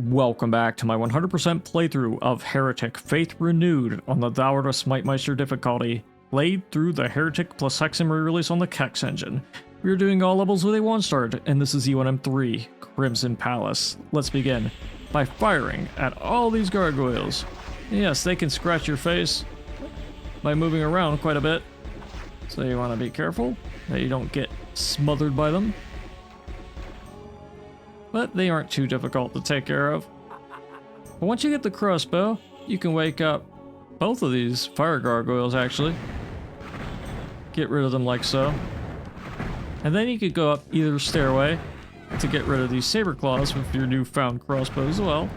Welcome back to my 100% playthrough of Heretic Faith Renewed on the Thou Art a Smite-Meister difficulty, played through the Heretic plus Hexen re-release on the Kex Engine. We are doing all levels with a 1-star, and this is E1M3, Crimson Palace. Let's begin by firing at all these gargoyles. Yes, they can scratch your face by moving around quite a bit, so you want to be careful that you don't get smothered by them. But they aren't too difficult to take care of. But once you get the crossbow, you can wake up both of these fire gargoyles actually. Get rid of them like so. And then you could go up either stairway to get rid of these saber claws with your newfound crossbow as well.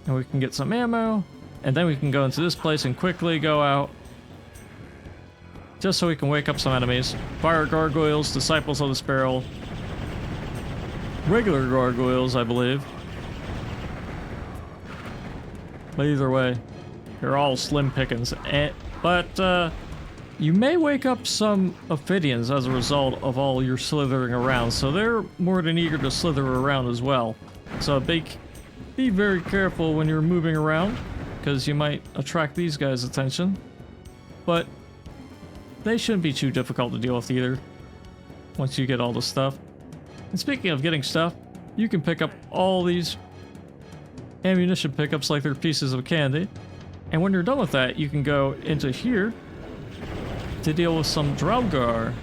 And we can get some ammo, and then we can go into this place and quickly go out. Just so we can wake up some enemies. Fire gargoyles, disciples of the sparrow. Regular gargoyles, I believe. But either way, they're all slim pickings. But you may wake up some Ophidians as a result of all your slithering around, so they're more than eager to slither around as well. So be very careful when you're moving around, because you might attract these guys' attention. But they shouldn't be too difficult to deal with either, once you get all the stuff. And speaking of getting stuff, you can pick up all these ammunition pickups like they're pieces of candy. And when you're done with that, you can go into here to deal with some Draugr.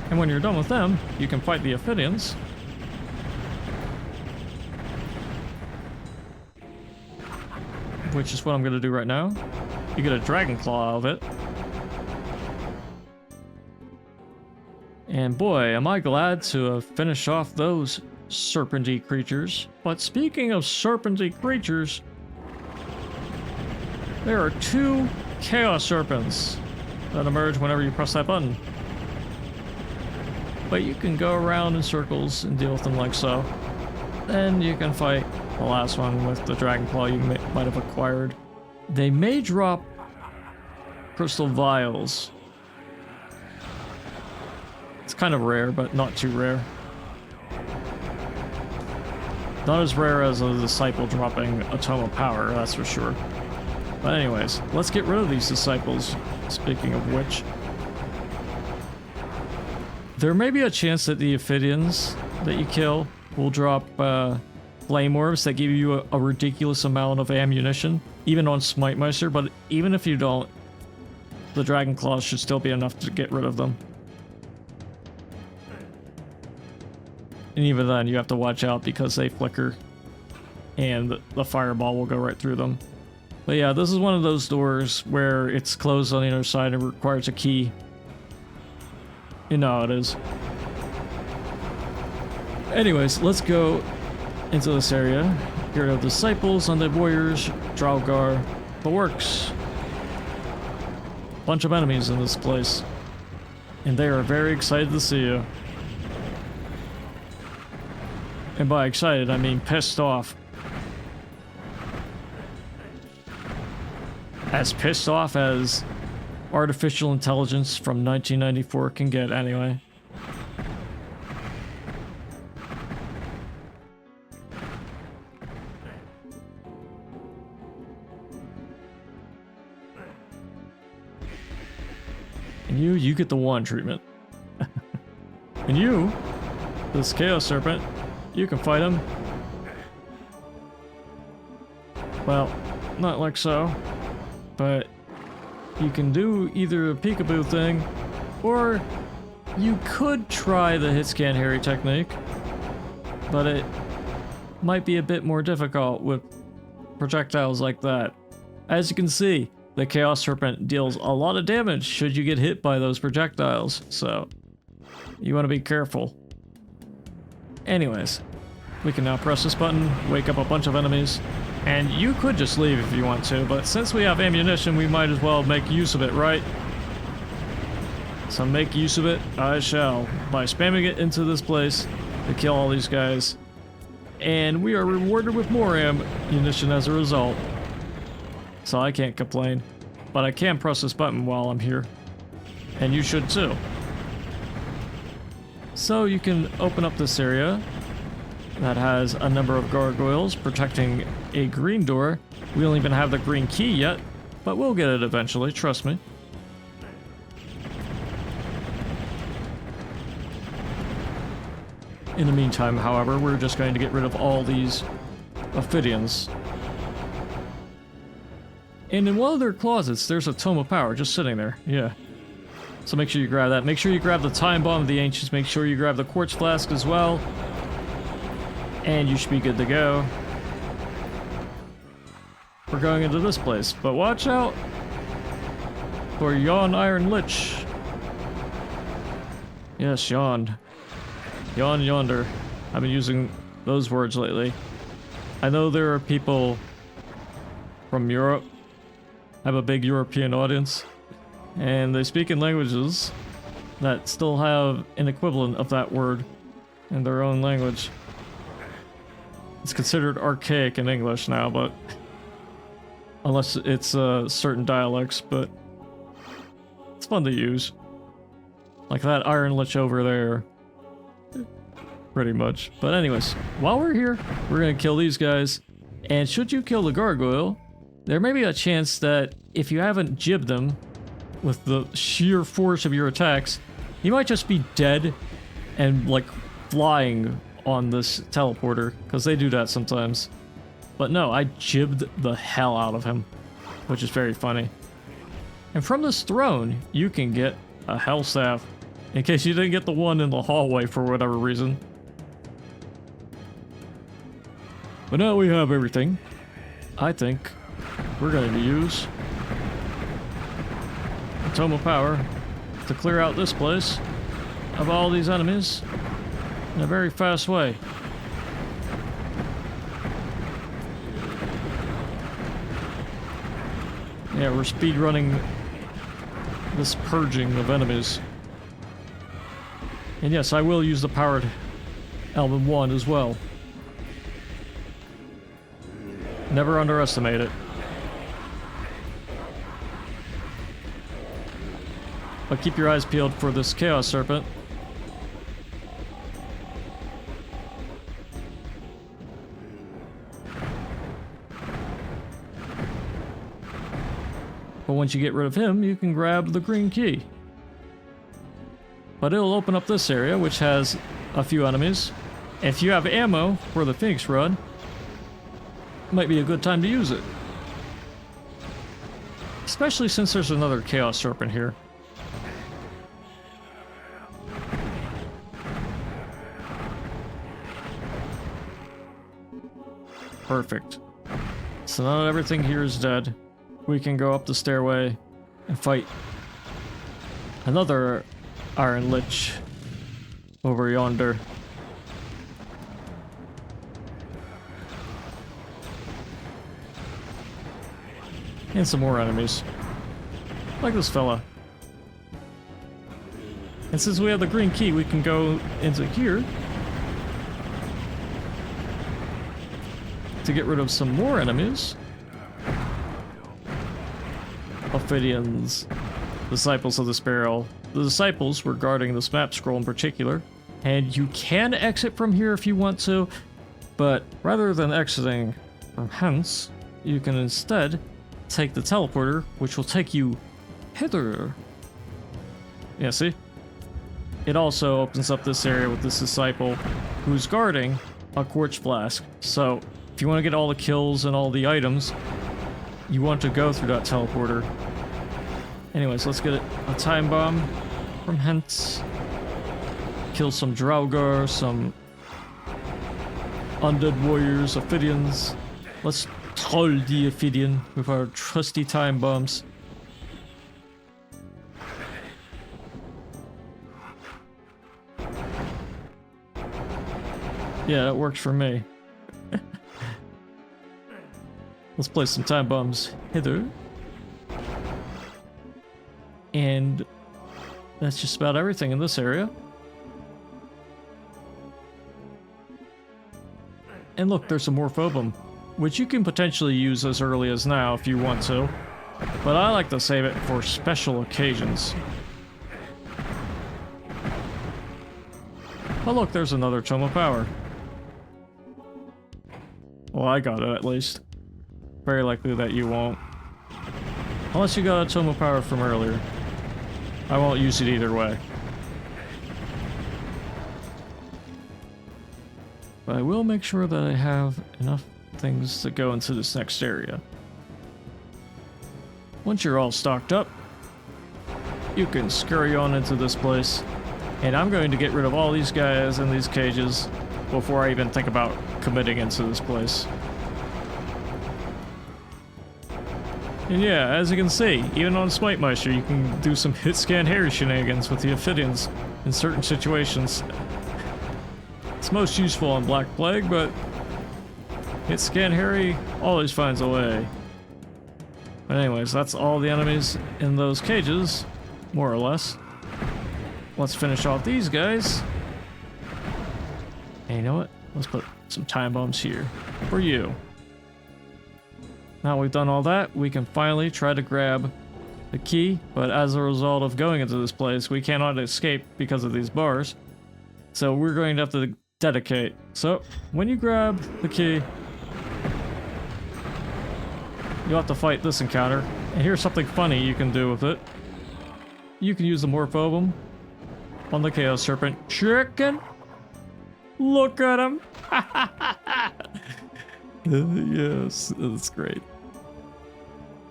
And when you're done with them, you can fight the Ophidians. Which is what I'm going to do right now. You get a dragon claw out of it. And boy, am I glad to finish off those serpenty creatures. But speaking of serpenty creatures, there are 2 chaos serpents that emerge whenever you press that button. But you can go around in circles and deal with them like so. Then you can fight the last one with the dragon claw you might have acquired. They may drop crystal vials. It's kind of rare, but not too rare. Not as rare as a disciple dropping a tome of power, that's for sure. But anyways, let's get rid of these disciples, speaking of which. There may be a chance that the Ophidians that you kill will drop flame orbs that give you a ridiculous amount of ammunition, even on Smite-Meister, but even if you don't, the dragon claws should still be enough to get rid of them. And even then, you have to watch out because they flicker and the fireball will go right through them. But yeah, this is one of those doors where it's closed on the other side and requires a key. You know how it is. Anyways, let's go into this area. Here are disciples, undead warriors, Draugr, the works. Bunch of enemies in this place. And they are very excited to see you. And by excited, I mean pissed off. As pissed off as artificial intelligence from 1994 can get, anyway. And you get the 1 treatment. And you, this Chaos Serpent, you can fight him. Well, not like so. But you can do either a peekaboo thing, or you could try the hit scan Harry technique. But it might be a bit more difficult with projectiles like that. As you can see, the Chaos Serpent deals a lot of damage should you get hit by those projectiles, so you want to be careful. Anyways, we can now press this button, wake up a bunch of enemies, and you could just leave if you want to, but since we have ammunition, we might as well make use of it, right? So make use of it, I shall, by spamming it into this place to kill all these guys. And we are rewarded with more ammunition as a result. So I can't complain, but I can press this button while I'm here. And you should too. So you can open up this area that has a number of gargoyles protecting a green door. We don't even have the green key yet, but we'll get it eventually, trust me. In the meantime, however, we're just going to get rid of all these Ophidians. And in one of their closets, there's a Tome of Power just sitting there. Yeah. So make sure you grab that. Make sure you grab the Time Bomb of the Ancients. Make sure you grab the Quartz Flask as well. And you should be good to go. We're going into this place, but watch out for Yon Iron Lich. Yes, Yon. Yon yonder. I've been using those words lately. I know there are people from Europe. I have a big European audience. And they speak in languages that still have an equivalent of that word in their own language. It's considered archaic in English now, but unless it's certain dialects, but it's fun to use. Like that Iron Lich over there. Pretty much. But anyways, while we're here, we're gonna kill these guys. And should you kill the gargoyle, there may be a chance that if you haven't jibbed them with the sheer force of your attacks, you might just be dead and like flying on this teleporter, because they do that sometimes. But no, I jibbed the hell out of him, which is very funny. And from this throne, you can get a hell staff, in case you didn't get the one in the hallway for whatever reason. But now we have everything. I think we're going to use the Tome of Power to clear out this place of all these enemies in a very fast way. Yeah, we're speedrunning this purging of enemies. And yes, I will use the powered Album 1 as well. Never underestimate it. But keep your eyes peeled for this Chaos Serpent. But once you get rid of him, you can grab the green key. But it'll open up this area, which has a few enemies. If you have ammo for the Phoenix Rod, might be a good time to use it. Especially since there's another Chaos Serpent here. Perfect. So now that everything here is dead, we can go up the stairway and fight another Iron Lich over yonder. And some more enemies. Like this fella. And since we have the green key, we can go into here to get rid of some more enemies. Ophidians, Disciples of the Sparrow. The Disciples were guarding this map scroll in particular. And you can exit from here if you want to, but rather than exiting from hence, you can instead take the teleporter, which will take you hither. Yeah, see? It also opens up this area with this disciple who's guarding a Quartz Flask. So, if you want to get all the kills and all the items, you want to go through that teleporter. Anyways, let's get a Time Bomb from hence. Kill some Draugr, some Undead Warriors, Ophidians. Let's troll the Ophidian with our trusty Time Bombs. Yeah, that works for me. Let's place some Time Bombs hither. And that's just about everything in this area. And look, there's some Morphobum, which you can potentially use as early as now if you want to. But I like to save it for special occasions. Oh look, there's another Tome of Power. Well, I got it at least. Very likely that you won't. Unless you got a Tome of Power from earlier. I won't use it either way. But I will make sure that I have enough things to go into this next area. Once you're all stocked up, you can scurry on into this place. And I'm going to get rid of all these guys in these cages before I even think about committing into this place. And yeah, as you can see, even on Smite-Meister, you can do some hit scan Harry shenanigans with the Ophidians in certain situations. It's most useful on Black Plague, but hit scan Harry always finds a way. But anyways, that's all the enemies in those cages, more or less. Let's finish off these guys. And you know what? Let's put some time bombs here for you. Now we've done all that, we can finally try to grab the key, but as a result of going into this place, we cannot escape because of these bars. So we're going to have to dedicate. So when you grab the key, you'll have to fight this encounter. And here's something funny you can do with it. You can use the Morphobum on the Chaos Serpent. Chicken! Look at him! Yes, that's great.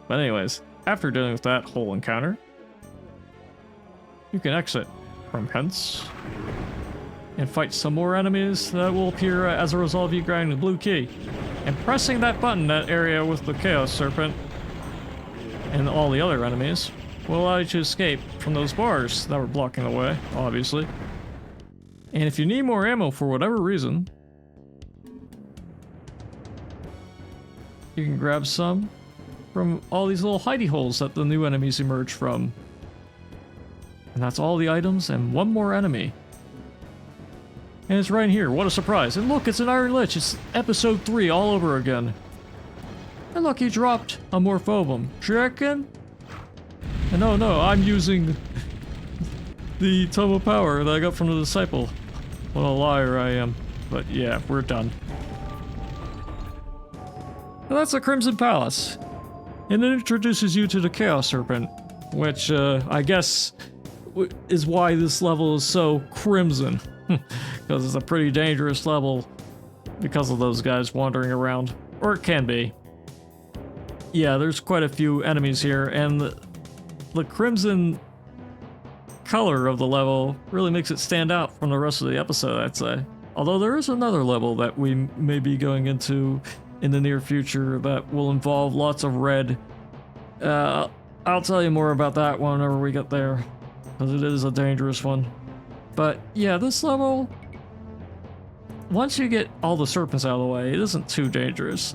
But anyways, after dealing with that whole encounter, you can exit from hence and fight some more enemies that will appear as a result of you grabbing the blue key. And pressing that button, that area with the Chaos Serpent and all the other enemies, will allow you to escape from those bars that were blocking the way, obviously. And if you need more ammo for whatever reason, you can grab some from all these little hidey holes that the new enemies emerge from. And that's all the items and one more enemy. And it's right here. What a surprise. And look, it's an Iron Lich. It's episode 3 all over again. And look, he dropped a Morphobum. Chicken? And oh no, I'm using the Tome of Power that I got from the Disciple. What a liar I am. But yeah, we're done. And that's the Crimson Palace. And it introduces you to the Chaos Serpent, which I guess is why this level is so crimson. Because it's a pretty dangerous level because of those guys wandering around. Or it can be. Yeah, there's quite a few enemies here, and the crimson color of the level really makes it stand out from the rest of the episode, I'd say. Although there is another level that we may be going into in the near future that will involve lots of red. I'll tell you more about that one whenever we get there, because it is a dangerous one. But yeah, this level, once you get all the serpents out of the way, it isn't too dangerous.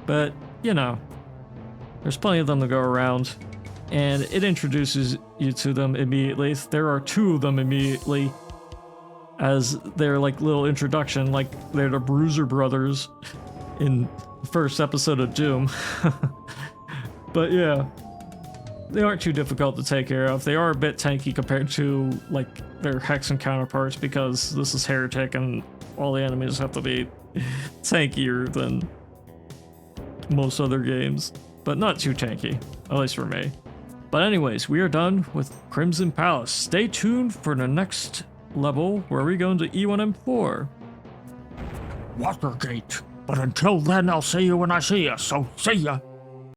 But, you know, there's plenty of them to go around, and it introduces you to them immediately. There are 2 of them immediately, as their like little introduction, like they're the Bruiser Brothers in the first episode of Doom. But yeah, they aren't too difficult to take care of. They are a bit tanky compared to like their Hexen counterparts, because this is Heretic and all the enemies have to be tankier than most other games, but not too tanky, at least for me. But anyways, we are done with Crimson Palace. Stay tuned for the next level where we go into E1M3. Watergate. But until then, I'll see you when I see you, so see ya.